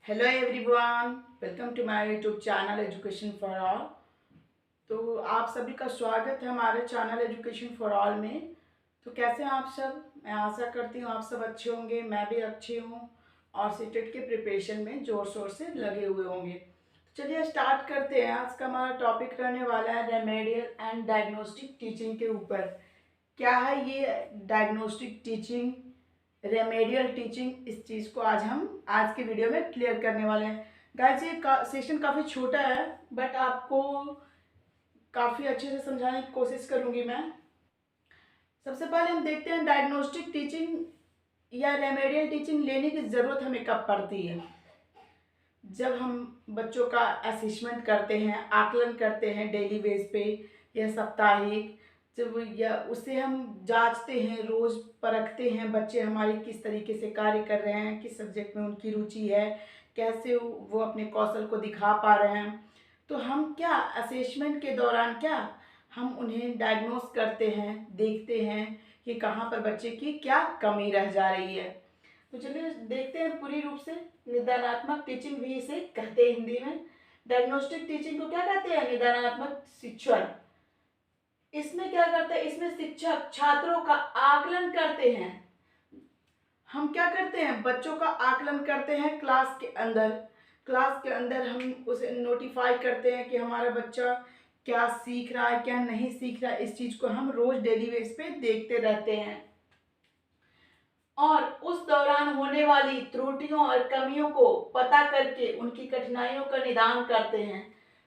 Hello everyone, welcome to my YouTube channel education for all. तो आप सभी का स्वागत है हमारे चैनल एजुकेशन फॉर ऑल में। तो कैसे हैं आप सब? मैं आशा करती हूँ आप सब अच्छे होंगे, मैं भी अच्छी हूँ और सीटेट के प्रिपरेशन में ज़ोर शोर से लगे हुए होंगे। तो चलिए स्टार्ट करते हैं। आज का हमारा टॉपिक रहने वाला है रेमेडियल एंड डायग्नोस्टिक टीचिंग के ऊपर। क्या है ये डायग्नोस्टिक टीचिंग, रेमेडियल टीचिंग? इस चीज़ को आज के वीडियो में क्लियर करने वाले हैं। गाइस ये सेशन काफ़ी छोटा है बट आपको काफ़ी अच्छे से समझाने की कोशिश करूँगी मैं। सबसे पहले हम देखते हैं डायग्नोस्टिक टीचिंग या रेमेडियल टीचिंग लेने की ज़रूरत हमें कब पड़ती है। जब हम बच्चों का असेसमेंट करते हैं, आकलन करते हैं डेली बेस पे या साप्ताहिक, जब या उसे हम जांचते हैं, रोज़ परखते हैं बच्चे हमारे किस तरीके से कार्य कर रहे हैं, किस सब्जेक्ट में उनकी रुचि है, कैसे वो अपने कौशल को दिखा पा रहे हैं। तो हम क्या असेसमेंट के दौरान क्या हम उन्हें डायग्नोस करते हैं, देखते हैं कि कहाँ पर बच्चे की क्या कमी रह जा रही है। तो चलिए देखते हैं पूरी रूप से। निदानात्मक टीचिंग भी इसे कहते हैं हिंदी में। डायग्नोस्टिक टीचिंग को क्या कहते हैं? निदानात्मक शिक्षण। इसमें क्या करते हैं? इसमें शिक्षक छात्रों का आकलन करते हैं। हम क्या करते हैं? बच्चों का आकलन करते हैं क्लास के अंदर हम उसे नोटिफाई करते हैं कि हमारा बच्चा क्या सीख रहा है, क्या नहीं सीख रहा है। इस चीज़ को हम रोज डेली बेस पे देखते रहते हैं और उस दौरान होने वाली त्रुटियों और कमियों को पता करके उनकी कठिनाइयों का निदान करते हैं।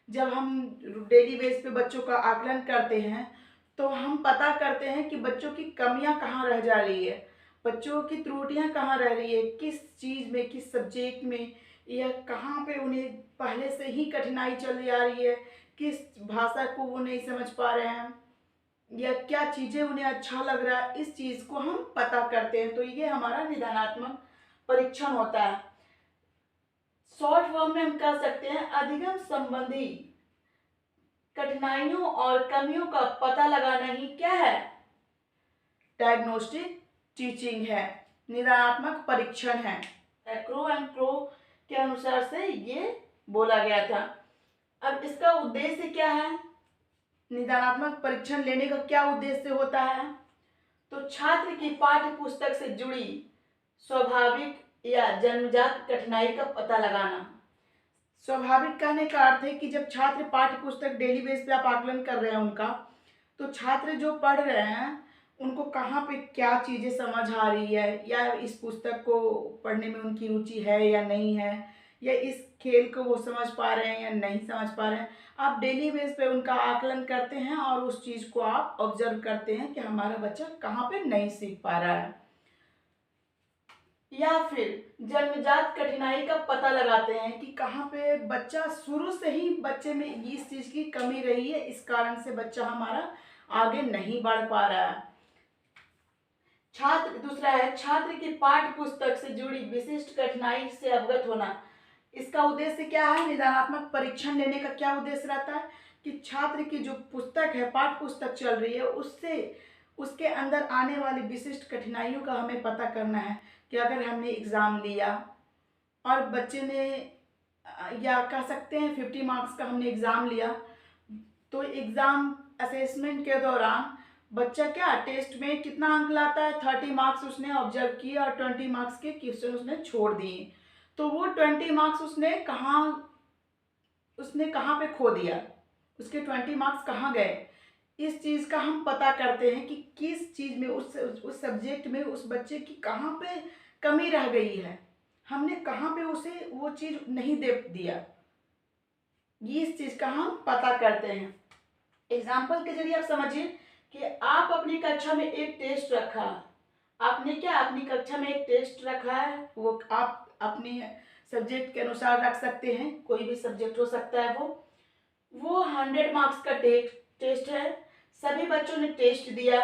जब हम डेली बेस पे बच्चों का आकलन करते हैं तो हम पता करते हैं कि बच्चों की कमियां कहाँ रह जा रही है, बच्चों की त्रुटियां कहाँ रह रही है, किस चीज़ में, किस सब्जेक्ट में, या कहाँ पे उन्हें पहले से ही कठिनाई चली आ रही है, किस भाषा को वो नहीं समझ पा रहे हैं, या क्या चीज़ें उन्हें अच्छा लग रहा है। इस चीज़ को हम पता करते हैं। तो ये हमारा निदानात्मक परीक्षण होता है। शॉर्ट फॉर्म में हम कह सकते हैं अधिगम संबंधी कठिनाइयों और कमियों का पता लगाना ही क्या है? डायग्नोस्टिक टीचिंग है, निदानात्मक परीक्षण है। एक्रो एंड क्रो के अनुसार से ये बोला गया था। अब इसका उद्देश्य क्या है? निदानात्मक परीक्षण लेने का क्या उद्देश्य होता है? तो छात्र की पाठ्य पुस्तक से जुड़ी स्वाभाविक या जन्मजात कठिनाई का पता लगाना। स्वाभाविक कहने का अर्थ है कि जब छात्र पाठ्य पुस्तक डेली बेस पे आप आकलन कर रहे हैं उनका, तो छात्र जो पढ़ रहे हैं उनको कहाँ पे क्या चीज़ें समझ आ रही है, या इस पुस्तक को पढ़ने में उनकी रुचि है या नहीं है, या इस खेल को वो समझ पा रहे हैं या नहीं समझ पा रहे हैं। आप डेली बेस पे उनका आकलन करते हैं और उस चीज़ को आप ऑब्जर्व करते हैं कि हमारा बच्चा कहाँ पे नहीं सीख पा रहा है। या फिर जन्मजात कठिनाई का पता लगाते हैं कि कहाँ पे बच्चा शुरू से ही बच्चे में इस चीज़ की कमी रही है, इस कारण से बच्चा हमारा आगे नहीं बढ़ पा रहा है। दूसरा है छात्र की पाठ्य पुस्तक से जुड़ी विशिष्ट कठिनाई से अवगत होना। इसका उद्देश्य क्या है? निदानात्मक परीक्षण लेने का क्या उद्देश्य रहता है कि छात्र की जो पुस्तक है, पाठ्य पुस्तक चल रही है, उससे उसके अंदर आने वाली विशिष्ट कठिनाइयों का हमें पता करना है। कि अगर हमने एग्ज़ाम लिया और बच्चे ने या कह सकते हैं 50 मार्क्स का हमने एग्ज़ाम लिया, तो एग्ज़ाम असेसमेंट के दौरान बच्चा क्या टेस्ट में कितना अंक लाता है? 30 मार्क्स उसने ऑब्जर्व किए और 20 मार्क्स के क्वेश्चन उसने छोड़ दिए। तो वो 20 मार्क्स उसने कहाँ पे खो दिया, उसके 20 मार्क्स कहाँ गए? इस चीज़ का हम पता करते हैं कि किस चीज़ में उस सब्जेक्ट में उस बच्चे की कहाँ पे कमी रह गई है, हमने कहाँ पे उसे वो चीज़ नहीं दे दिया। ये इस चीज़ का हम पता करते हैं। एग्जाम्पल के जरिए आप समझिए कि आप अपनी कक्षा में एक टेस्ट रखा, आपने क्या अपनी कक्षा में एक टेस्ट रखा है, वो आप अपने सब्जेक्ट के अनुसार रख सकते हैं, कोई भी सब्जेक्ट हो सकता है। वो 100 मार्क्स का टेस्ट है। सभी बच्चों ने टेस्ट दिया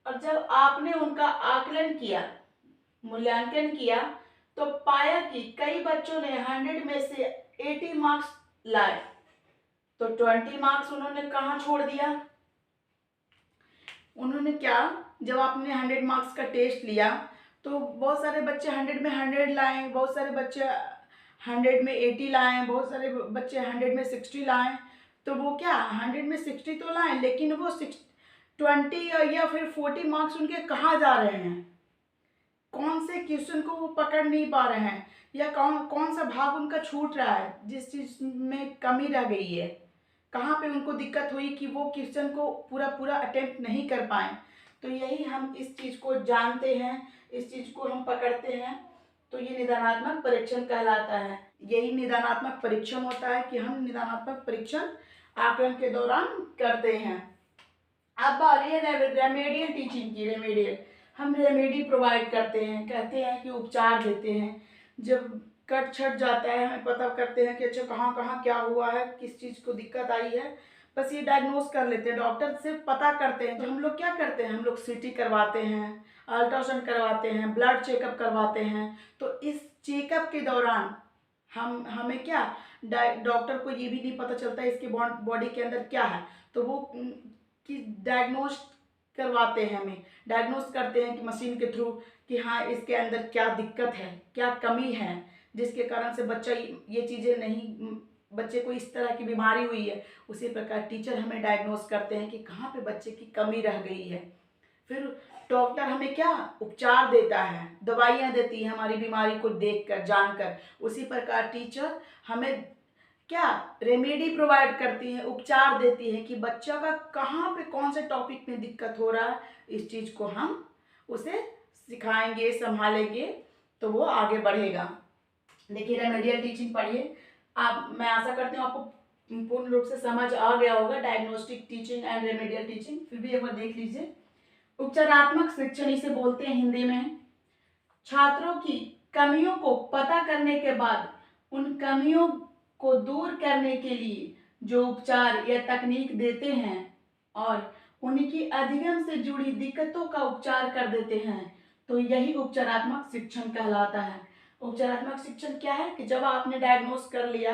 और जब आपने उनका आकलन किया, मूल्यांकन किया, तो पाया कि कई बच्चों ने 100 में से 80 मार्क्स लाए, तो 20 मार्क्स उन्होंने कहाँ छोड़ दिया? उन्होंने क्या, जब आपने 100 मार्क्स का टेस्ट लिया तो बहुत सारे बच्चे 100 में 100 लाए, बहुत सारे बच्चे 100 में 80 लाएँ, बहुत सारे बच्चे 100 में 60 लाएँ। तो वो क्या 100 में 60 तो लाएँ, लेकिन वो 20 या फिर 40 मार्क्स उनके कहाँ जा रहे हैं? कौन से क्वेश्चन को वो पकड़ नहीं पा रहे हैं, या कौन कौन सा भाग उनका छूट रहा है, जिस चीज़ में कमी रह गई है, कहाँ पे उनको दिक्कत हुई कि वो क्वेश्चन को पूरा पूरा अटेम्प्ट नहीं कर पाए। तो यही हम इस चीज़ को जानते हैं, इस चीज़ को हम पकड़ते हैं, तो ये निदानात्मक परीक्षण कहलाता है। यही निदानात्मक परीक्षण होता है कि हम निदानात्मक परीक्षण आकलन के दौरान करते हैं। अब आ रही है रेमेडियल टीचिंग की। रेमेडियल हम रेमेडी प्रोवाइड करते हैं, कहते हैं कि उपचार देते हैं। जब कट छट जाता है, हमें पता करते हैं कि अच्छा कहाँ कहाँ क्या हुआ है, किस चीज़ को दिक्कत आई है, बस ये डायग्नोस कर लेते हैं, डॉक्टर से पता करते हैं। तो हम लोग क्या करते हैं, हम लोग सीटी करवाते हैं, अल्ट्रासाउंड करवाते हैं, ब्लड चेकअप करवाते हैं। तो इस चेकअप के दौरान हमें क्या डॉक्टर को ये भी नहीं पता चलता इसके बॉडी के अंदर क्या है, तो वो कि डायग्नोस करवाते हैं, हमें डायग्नोस करते हैं कि मशीन के थ्रू कि हाँ इसके अंदर क्या दिक्कत है, क्या कमी है, जिसके कारण से बच्चा ये चीज़ें नहीं, बच्चे को इस तरह की बीमारी हुई है। उसी प्रकार टीचर हमें डायग्नोस करते हैं कि कहाँ पे बच्चे की कमी रह गई है। फिर डॉक्टर हमें क्या उपचार देता है, दवाइयाँ देती है हमारी बीमारी को देखकर जानकर। उसी प्रकार टीचर हमें क्या रेमेडी प्रोवाइड करती है, उपचार देती है कि बच्चा का कहाँ पे कौन से टॉपिक में दिक्कत हो रहा है। इस चीज़ को हम उसे सिखाएंगे, संभालेंगे, तो वो आगे बढ़ेगा। देखिए रेमेडियल टीचिंग पढ़िए आप, मैं आशा करती हूँ आपको पूर्ण रूप से समझ आ गया होगा diagnostic teaching and remedial teaching. फिर भी एक बार देख लीजिए। उपचारात्मक शिक्षण इसे बोलते हैं हिंदी में। छात्रों की कमियों को पता करने के बाद उन कमियों को दूर करने के लिए जो उपचार या तकनीक देते हैं और उनकी अधिगम से जुड़ी दिक्कतों का उपचार कर देते हैं, तो यही उपचारात्मक शिक्षण कहलाता है। उपचारात्मक शिक्षण क्या है कि जब आपने डायग्नोस कर लिया,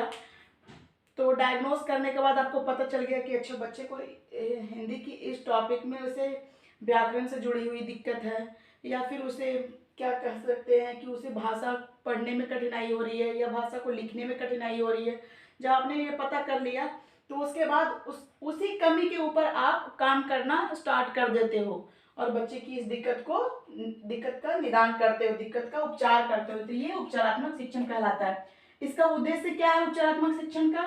तो डायग्नोस करने के बाद आपको पता चल गया कि अच्छा बच्चे को हिंदी की इस टॉपिक में उसे व्याकरण से जुड़ी हुई दिक्कत है, या फिर उसे क्या कह सकते हैं कि उसे भाषा पढ़ने में कठिनाई हो रही है या भाषा को लिखने में कठिनाई हो रही है। जब आपने ये पता कर लिया, तो उसके बाद उसी कमी के ऊपर आप काम करना स्टार्ट कर देते हो और बच्चे की इस दिक्कत का निदान करते हो, दिक्कत का उपचार करते हो। तो ये उपचारात्मक शिक्षण कहलाता है। इसका उद्देश्य क्या है उपचारात्मक शिक्षण का?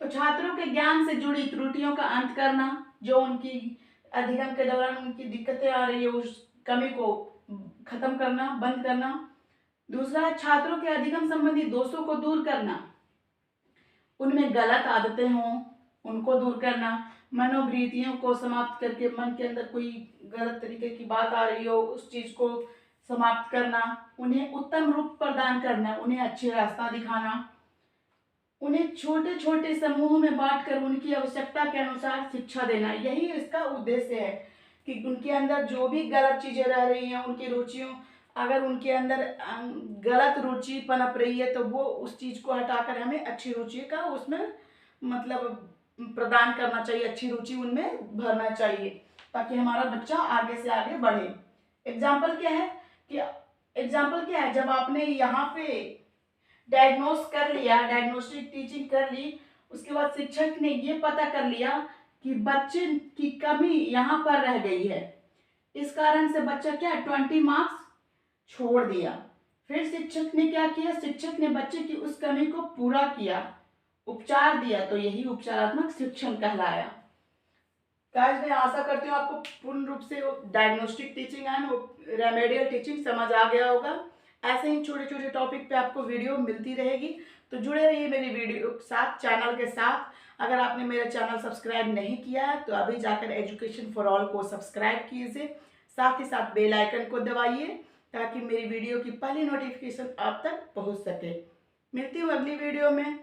तो छात्रों के ज्ञान से जुड़ी त्रुटियों का अंत करना, जो उनकी अधिगम के दौरान उनकी दिक्कतें आ रही है उस कमी को खत्म करना, बंद करना। दूसरा है छात्रों के अधिगम संबंधी दोषों को दूर करना, उनमें गलत आदतें हों उनको दूर करना, मनोवृत्तियों को समाप्त करके मन के अंदर कोई गलत तरीके की बात आ रही हो उस चीज को समाप्त करना, उन्हें उत्तम रूप प्रदान करना, उन्हें अच्छे रास्ता दिखाना, उन्हें छोटे छोटे समूह में बांटकर उनकी आवश्यकता के अनुसार शिक्षा देना। यही इसका उद्देश्य है कि उनके अंदर जो भी गलत चीजें रह रही हैं, उनकी रुचियों, अगर उनके अंदर गलत रुचि पनप रही है, तो वो उस चीज को हटाकर हमें अच्छी रुचि का उसमें मतलब प्रदान करना चाहिए, अच्छी रुचि उनमें भरना चाहिए, ताकि हमारा बच्चा आगे से आगे बढ़े। एग्जाम्पल क्या है कि जब आपने यहाँ पे डायग्नोस कर लिया, डायग्नोस्टिक टीचिंग कर ली, उसके बाद शिक्षक ने ये पता कर लिया कि बच्चे की कमी यहाँ पर रह गई है, इस कारण से बच्चा क्या 20 मार्क्स छोड़ दिया। फिर शिक्षक ने क्या किया, शिक्षक ने बच्चे की उस कमी को पूरा किया, उपचार दिया, तो यही उपचारात्मक शिक्षण कहलाया। गाइस मैं आशा करती हूँ आपको पूर्ण रूप से diagnostic teaching and remedial teaching समझ आ गया होगा। ऐसे ही छोटे छोटे टॉपिक पे आपको वीडियो मिलती रहेगी, तो जुड़े रहिए मेरी वीडियो के साथ, चैनल के साथ। अगर आपने मेरा चैनल सब्सक्राइब नहीं किया है तो अभी जाकर एजुकेशन फॉर ऑल को सब्सक्राइब कीजिए, साथ ही साथ बेल आइकन को दबाइए ताकि मेरी वीडियो की पहली नोटिफिकेशन आप तक पहुंच सके। मिलती हूँ अगली वीडियो में।